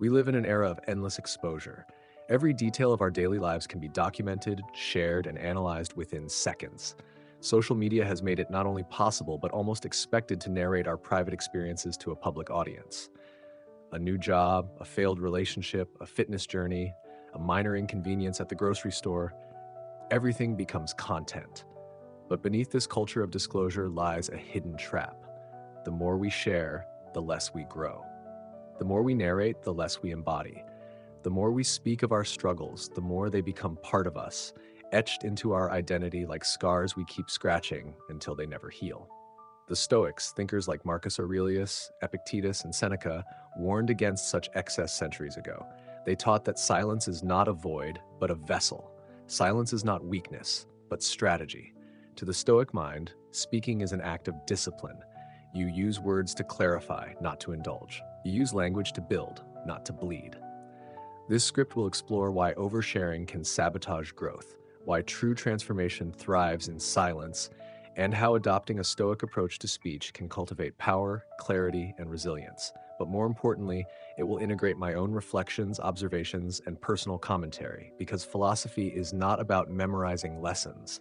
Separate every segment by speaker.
Speaker 1: We live in an era of endless exposure. Every detail of our daily lives can be documented, shared, and analyzed within seconds. Social media has made it not only possible, but almost expected to narrate our private experiences to a public audience. A new job, a failed relationship, a fitness journey, a minor inconvenience at the grocery store, everything becomes content. But beneath this culture of disclosure lies a hidden trap. The more we share, the less we grow. The more we narrate, the less we embody. The more we speak of our struggles, the more they become part of us, etched into our identity like scars we keep scratching until they never heal. The Stoics, thinkers like Marcus Aurelius, Epictetus, and Seneca, warned against such excess centuries ago. They taught that silence is not a void, but a vessel. Silence is not weakness, but strategy. To the Stoic mind, speaking is an act of discipline. You use words to clarify, not to indulge. You use language to build, not to bleed. This script will explore why oversharing can sabotage growth, why true transformation thrives in silence, and how adopting a Stoic approach to speech can cultivate power, clarity, and resilience. But more importantly, it will integrate my own reflections, observations, and personal commentary, because philosophy is not about memorizing lessons.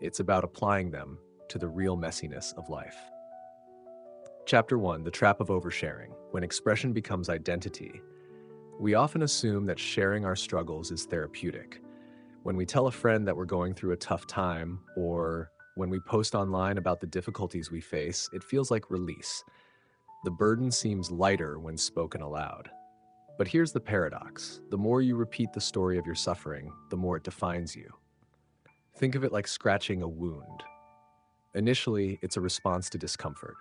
Speaker 1: It's about applying them to the real messiness of life. Chapter 1: The Trap of Oversharing. When expression becomes identity. We often assume that sharing our struggles is therapeutic. When we tell a friend that we're going through a tough time, or when we post online about the difficulties we face, it feels like release. The burden seems lighter when spoken aloud. But here's the paradox. The more you repeat the story of your suffering, the more it defines you. Think of it like scratching a wound. Initially, it's a response to discomfort.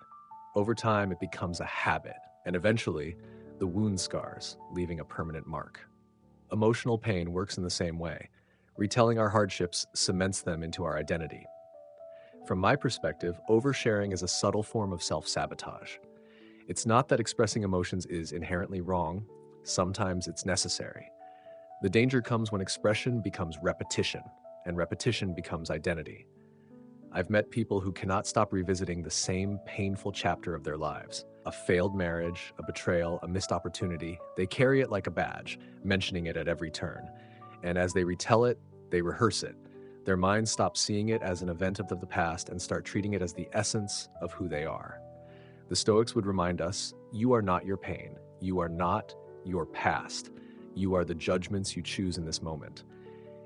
Speaker 1: Over time, it becomes a habit, and eventually, the wound scars, leaving a permanent mark. Emotional pain works in the same way. Retelling our hardships cements them into our identity. From my perspective, oversharing is a subtle form of self-sabotage. It's not that expressing emotions is inherently wrong. Sometimes it's necessary. The danger comes when expression becomes repetition, and repetition becomes identity. I've met people who cannot stop revisiting the same painful chapter of their lives. A failed marriage, a betrayal, a missed opportunity. They carry it like a badge, mentioning it at every turn. And as they retell it, they rehearse it. Their minds stop seeing it as an event of the past and start treating it as the essence of who they are. The Stoics would remind us, you are not your pain. You are not your past. You are the judgments you choose in this moment.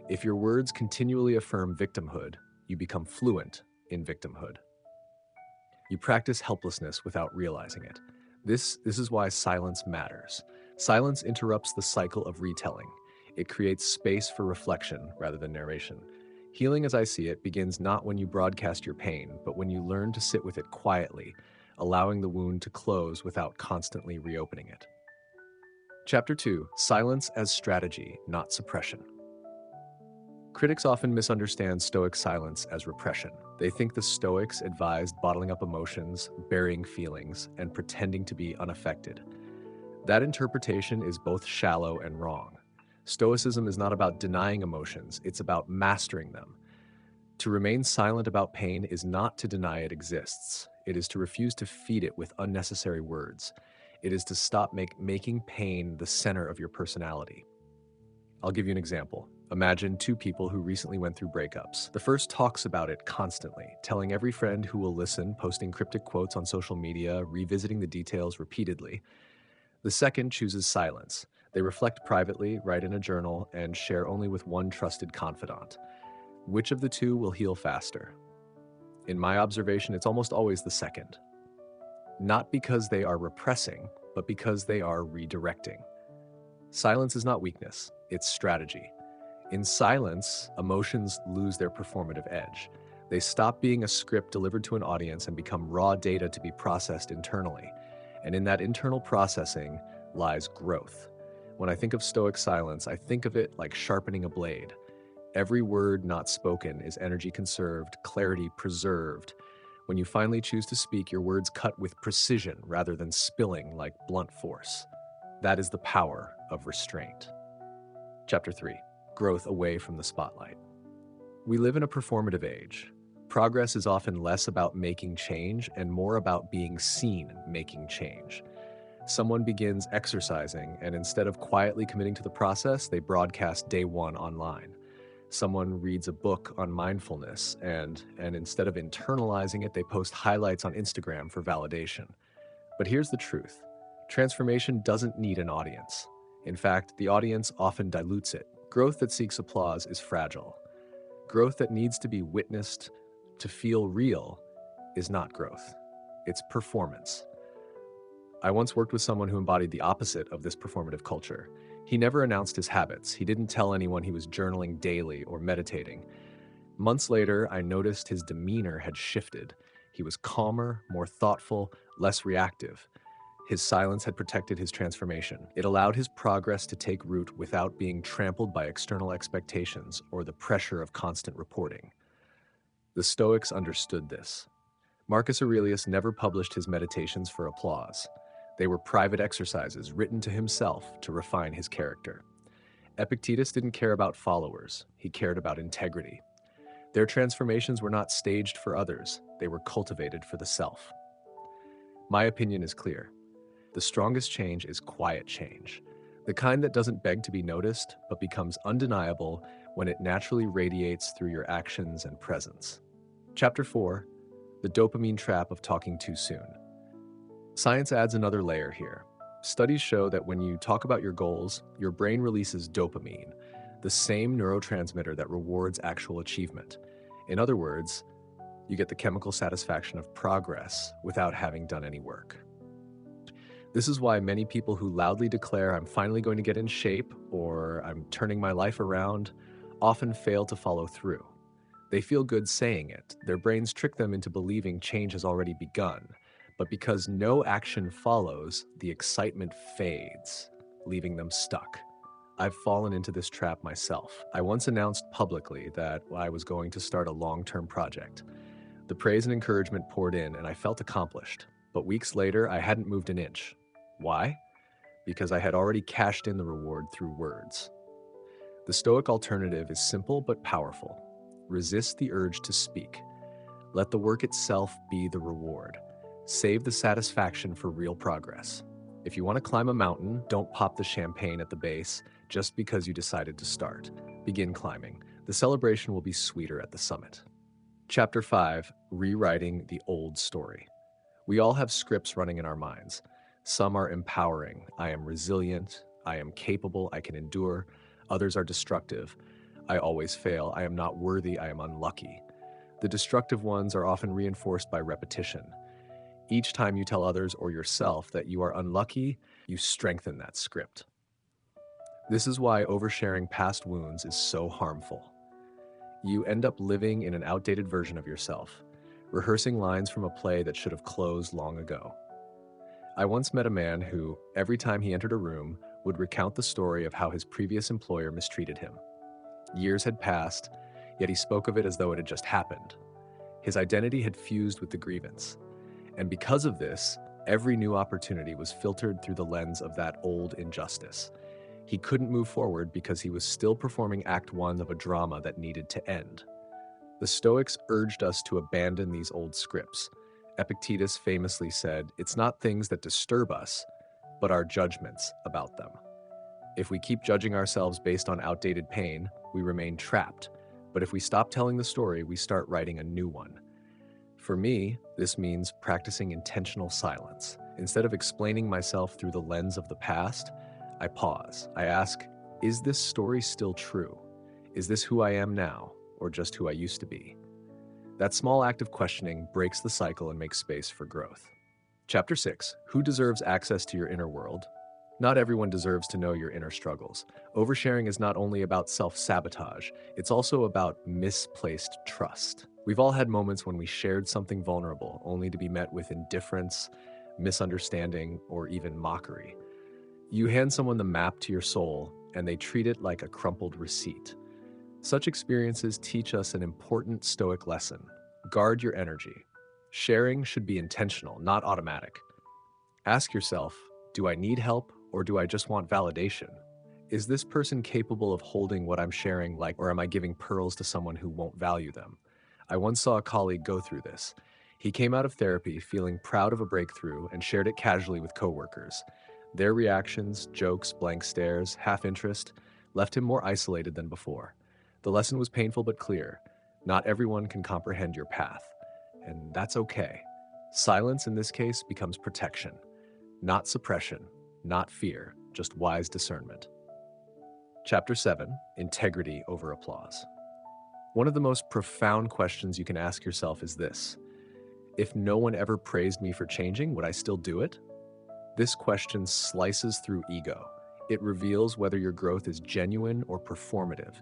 Speaker 1: If your words continually affirm victimhood, you become fluent in victimhood. You practice helplessness without realizing it. This is why silence matters. Silence interrupts the cycle of retelling. It creates space for reflection rather than narration. Healing, as I see it, begins not when you broadcast your pain, but when you learn to sit with it quietly, allowing the wound to close without constantly reopening it. Chapter 2: Silence as Strategy, Not Suppression. Critics often misunderstand Stoic silence as repression. They think the Stoics advised bottling up emotions, burying feelings, and pretending to be unaffected. That interpretation is both shallow and wrong. Stoicism is not about denying emotions, it's about mastering them. To remain silent about pain is not to deny it exists. It is to refuse to feed it with unnecessary words. It is to stop making pain the center of your personality. I'll give you an example. Imagine two people who recently went through breakups. The first talks about it constantly, telling every friend who will listen, posting cryptic quotes on social media, revisiting the details repeatedly. The second chooses silence. They reflect privately, write in a journal, and share only with one trusted confidant. Which of the two will heal faster? In my observation, it's almost always the second. Not because they are repressing, but because they are redirecting. Silence is not weakness, it's strategy. In silence, emotions lose their performative edge. They stop being a script delivered to an audience and become raw data to be processed internally. And in that internal processing lies growth. When I think of Stoic silence, I think of it like sharpening a blade. Every word not spoken is energy conserved, clarity preserved. When you finally choose to speak, your words cut with precision rather than spilling like blunt force. That is the power of restraint. Chapter 3: Growth away from the spotlight. We live in a performative age. Progress is often less about making change and more about being seen making change. Someone begins exercising, and instead of quietly committing to the process, they broadcast day one online. Someone reads a book on mindfulness, and instead of internalizing it, they post highlights on Instagram for validation. But here's the truth. Transformation doesn't need an audience. In fact, the audience often dilutes it. Growth that seeks applause is fragile. Growth that needs to be witnessed to feel real is not growth. It's performance. I once worked with someone who embodied the opposite of this performative culture. He never announced his habits. He didn't tell anyone he was journaling daily or meditating. Months later, I noticed his demeanor had shifted. He was calmer, more thoughtful, less reactive. His silence had protected his transformation. It allowed his progress to take root without being trampled by external expectations or the pressure of constant reporting. The Stoics understood this. Marcus Aurelius never published his meditations for applause. They were private exercises written to himself to refine his character. Epictetus didn't care about followers. He cared about integrity. Their transformations were not staged for others. They were cultivated for the self. My opinion is clear. The strongest change is quiet change, the kind that doesn't beg to be noticed, but becomes undeniable when it naturally radiates through your actions and presence. Chapter 4, the dopamine trap of talking too soon. Science adds another layer here. Studies show that when you talk about your goals, your brain releases dopamine, the same neurotransmitter that rewards actual achievement. In other words, you get the chemical satisfaction of progress without having done any work. This is why many people who loudly declare, "I'm finally going to get in shape," or "I'm turning my life around," often fail to follow through. They feel good saying it. Their brains trick them into believing change has already begun. But because no action follows, the excitement fades, leaving them stuck. I've fallen into this trap myself. I once announced publicly that I was going to start a long-term project. The praise and encouragement poured in, and I felt accomplished. But weeks later, I hadn't moved an inch. Why? Because I had already cashed in the reward through words. The Stoic alternative is simple but powerful. Resist the urge to speak. Let the work itself be the reward. Save the satisfaction for real progress. If you want to climb a mountain, don't pop the champagne at the base just because you decided to start. Begin climbing. The celebration will be sweeter at the summit. Chapter 5, Rewriting the Old Story. We all have scripts running in our minds. Some are empowering. I am resilient. I am capable. I can endure. Others are destructive. I always fail. I am not worthy. I am unlucky. The destructive ones are often reinforced by repetition. Each time you tell others or yourself that you are unlucky, you strengthen that script. This is why oversharing past wounds is so harmful. You end up living in an outdated version of yourself, rehearsing lines from a play that should have closed long ago. I once met a man who, every time he entered a room, would recount the story of how his previous employer mistreated him. Years had passed, yet he spoke of it as though it had just happened. His identity had fused with the grievance. And because of this, every new opportunity was filtered through the lens of that old injustice. He couldn't move forward because he was still performing Act 1 of a drama that needed to end. The Stoics urged us to abandon these old scripts. Epictetus famously said, "It's not things that disturb us, but our judgments about them." If we keep judging ourselves based on outdated pain, we remain trapped. But if we stop telling the story, we start writing a new one. For me, this means practicing intentional silence. Instead of explaining myself through the lens of the past, I pause. I ask, is this story still true? Is this who I am now, or just who I used to be? That small act of questioning breaks the cycle and makes space for growth. Chapter 6, Who deserves access to your inner world? Not everyone deserves to know your inner struggles. Oversharing is not only about self-sabotage, it's also about misplaced trust. We've all had moments when we shared something vulnerable, only to be met with indifference, misunderstanding, or even mockery. You hand someone the map to your soul, and they treat it like a crumpled receipt. Such experiences teach us an important Stoic lesson. Guard your energy. Sharing should be intentional, not automatic. Ask yourself, do I need help, or do I just want validation? Is this person capable of holding what I'm sharing, or am I giving pearls to someone who won't value them? I once saw a colleague go through this. He came out of therapy feeling proud of a breakthrough and shared it casually with coworkers. Their reactions, jokes, blank stares, half interest, left him more isolated than before. The lesson was painful but clear. Not everyone can comprehend your path, and that's okay. Silence in this case becomes protection, not suppression, not fear, just wise discernment. Chapter 7: Integrity over Applause. One of the most profound questions you can ask yourself is this: if no one ever praised me for changing, would I still do it? This question slices through ego. It reveals whether your growth is genuine or performative.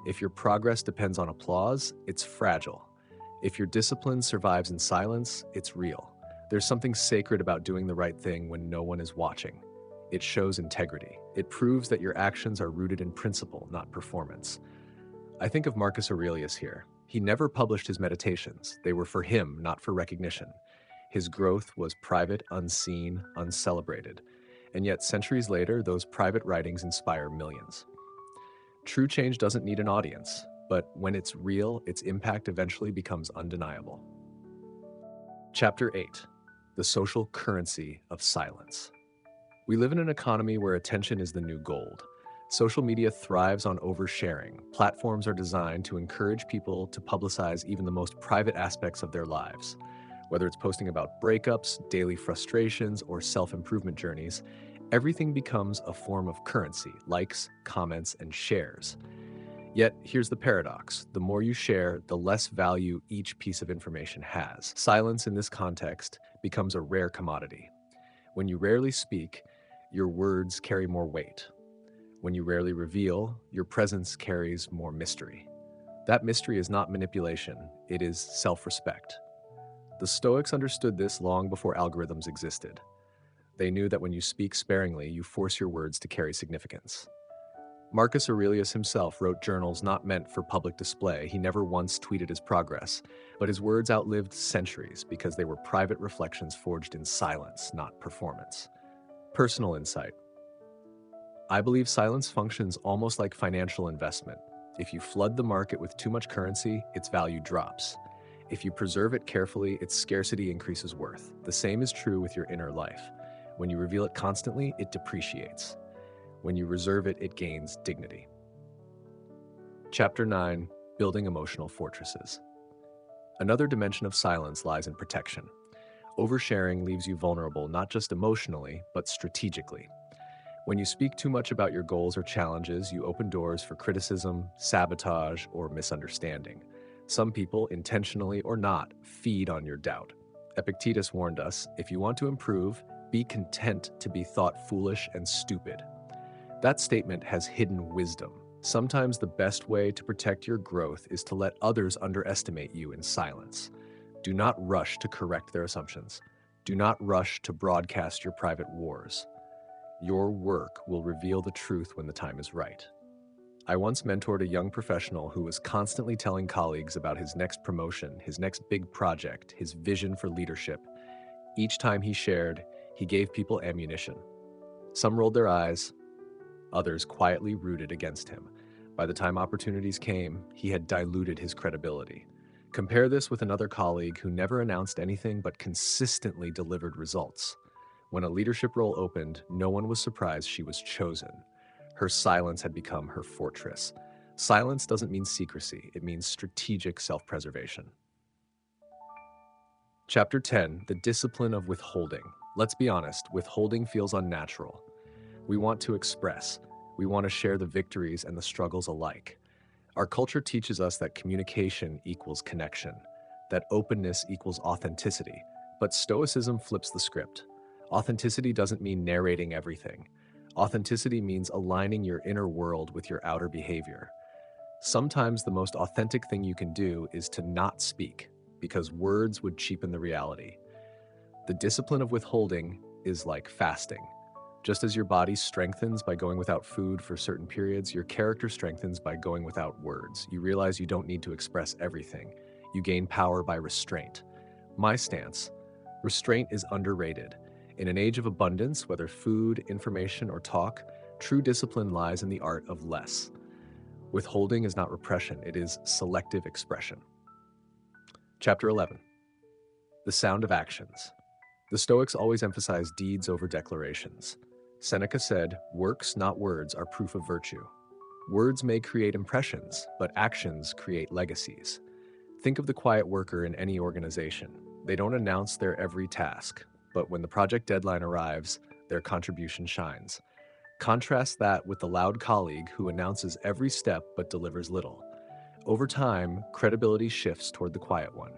Speaker 1: If your progress depends on applause, it's fragile. If your discipline survives in silence, it's real. There's something sacred about doing the right thing when no one is watching. It shows integrity. It proves that your actions are rooted in principle, not performance. I think of Marcus Aurelius here. He never published his meditations. They were for him, not for recognition. His growth was private, unseen, uncelebrated. And yet, centuries later, those private writings inspire millions. True change doesn't need an audience, but when it's real, its impact eventually becomes undeniable. Chapter 8: The Social Currency of Silence. We live in an economy where attention is the new gold. Social media thrives on oversharing. Platforms are designed to encourage people to publicize even the most private aspects of their lives. Whether it's posting about breakups, daily frustrations, or self-improvement journeys, everything becomes a form of currency: likes, comments, and shares. Yet, here's the paradox. The more you share, the less value each piece of information has. Silence in this context becomes a rare commodity. When you rarely speak, your words carry more weight. When you rarely reveal, your presence carries more mystery. That mystery is not manipulation, it is self-respect. The Stoics understood this long before algorithms existed. They knew that when you speak sparingly, you force your words to carry significance. Marcus Aurelius himself wrote journals not meant for public display. He never once tweeted his progress, but his words outlived centuries because they were private reflections forged in silence, not performance. Personal insight. I believe silence functions almost like financial investment. If you flood the market with too much currency, its value drops. If you preserve it carefully, its scarcity increases worth. The same is true with your inner life. When you reveal it constantly, it depreciates. When you reserve it, it gains dignity. Chapter 9: Building Emotional Fortresses. Another dimension of silence lies in protection. Oversharing leaves you vulnerable not just emotionally, but strategically. When you speak too much about your goals or challenges, you open doors for criticism, sabotage, or misunderstanding. Some people, intentionally or not, feed on your doubt. Epictetus warned us, if you want to improve, be content to be thought foolish and stupid. That statement has hidden wisdom. Sometimes the best way to protect your growth is to let others underestimate you in silence. Do not rush to correct their assumptions. Do not rush to broadcast your private wars. Your work will reveal the truth when the time is right. I once mentored a young professional who was constantly telling colleagues about his next promotion, his next big project, his vision for leadership. Each time he shared, he gave people ammunition. Some rolled their eyes, others quietly rooted against him. By the time opportunities came, he had diluted his credibility. Compare this with another colleague who never announced anything but consistently delivered results. When a leadership role opened, no one was surprised she was chosen. Her silence had become her fortress. Silence doesn't mean secrecy, it means strategic self-preservation. Chapter 10: The Discipline of Withholding. Let's be honest, withholding feels unnatural. We want to express. We want to share the victories and the struggles alike. Our culture teaches us that communication equals connection, that openness equals authenticity. But Stoicism flips the script. Authenticity doesn't mean narrating everything. Authenticity means aligning your inner world with your outer behavior. Sometimes the most authentic thing you can do is to not speak, because words would cheapen the reality. The discipline of withholding is like fasting. Just as your body strengthens by going without food for certain periods, your character strengthens by going without words. You realize you don't need to express everything. You gain power by restraint. My stance: restraint is underrated. In an age of abundance, whether food, information, or talk, true discipline lies in the art of less. Withholding is not repression, it is selective expression. Chapter 11: The sound of actions. The Stoics always emphasize deeds over declarations. Seneca said, "Works, not words, are proof of virtue." Words may create impressions, but actions create legacies. Think of the quiet worker in any organization. They don't announce their every task, but when the project deadline arrives, their contribution shines. Contrast that with the loud colleague who announces every step but delivers little. Over time, credibility shifts toward the quiet one.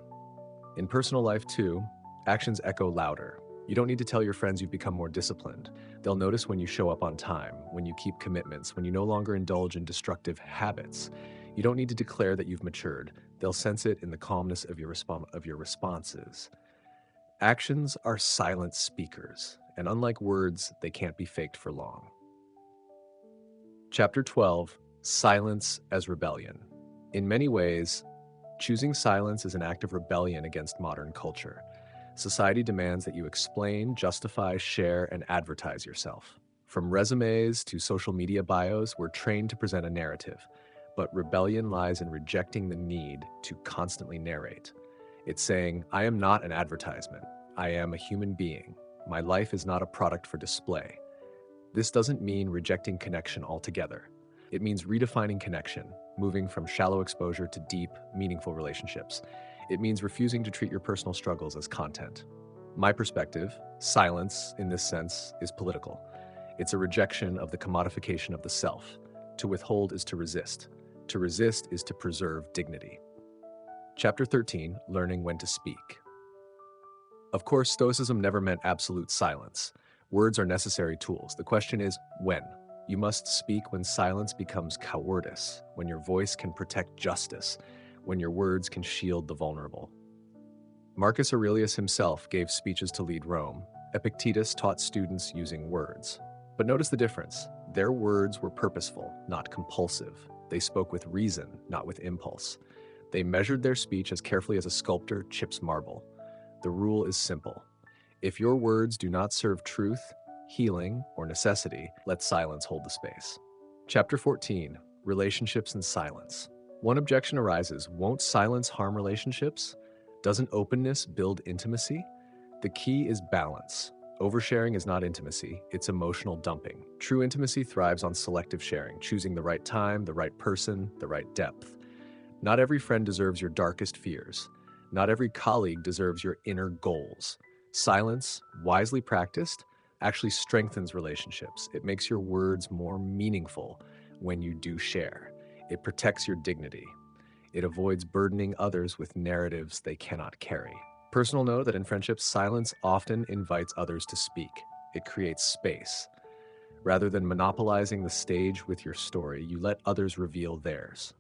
Speaker 1: In personal life, too, actions echo louder. You don't need to tell your friends you've become more disciplined. They'll notice when you show up on time, when you keep commitments, when you no longer indulge in destructive habits. You don't need to declare that you've matured. They'll sense it in the calmness of your responses. Actions are silent speakers, and unlike words, they can't be faked for long. Chapter 12, Silence as Rebellion. In many ways, choosing silence is an act of rebellion against modern culture. Society demands that you explain, justify, share, and advertise yourself. From resumes to social media bios, we're trained to present a narrative. But rebellion lies in rejecting the need to constantly narrate. It's saying, I am not an advertisement. I am a human being. My life is not a product for display. This doesn't mean rejecting connection altogether. It means redefining connection, moving from shallow exposure to deep, meaningful relationships. It means refusing to treat your personal struggles as content. My perspective, silence, in this sense, is political. It's a rejection of the commodification of the self. To withhold is to resist. To resist is to preserve dignity. Chapter 13, Learning When to Speak. Of course, Stoicism never meant absolute silence. Words are necessary tools. The question is, when? You must speak when silence becomes cowardice, when your voice can protect justice, when your words can shield the vulnerable. Marcus Aurelius himself gave speeches to lead Rome. Epictetus taught students using words. But notice the difference. Their words were purposeful, not compulsive. They spoke with reason, not with impulse. They measured their speech as carefully as a sculptor chips marble. The rule is simple. If your words do not serve truth, healing, or necessity, let silence hold the space. Chapter 14, Relationships and Silence. One objection arises, won't silence harm relationships? Doesn't openness build intimacy? The key is balance. Oversharing is not intimacy, it's emotional dumping. True intimacy thrives on selective sharing, choosing the right time, the right person, the right depth. Not every friend deserves your darkest fears. Not every colleague deserves your inner goals. Silence, wisely practiced, actually strengthens relationships. It makes your words more meaningful when you do share. It protects your dignity. It avoids burdening others with narratives they cannot carry. Personal note that in friendships, silence often invites others to speak. It creates space. Rather than monopolizing the stage with your story, you let others reveal theirs.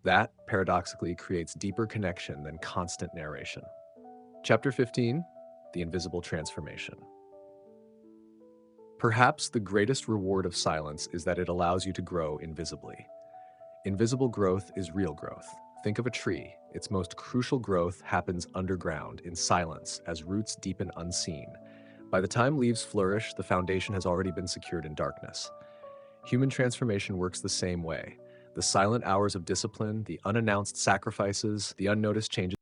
Speaker 1: That, paradoxically, creates deeper connection than constant narration. Chapter 15, The Invisible Transformation. Perhaps the greatest reward of silence is that it allows you to grow invisibly. Invisible growth is real growth. Think of a tree. Its most crucial growth happens underground, in silence, as roots deepen unseen. By the time leaves flourish, the foundation has already been secured in darkness. Human transformation works the same way. The silent hours of discipline, the unannounced sacrifices, the unnoticed changes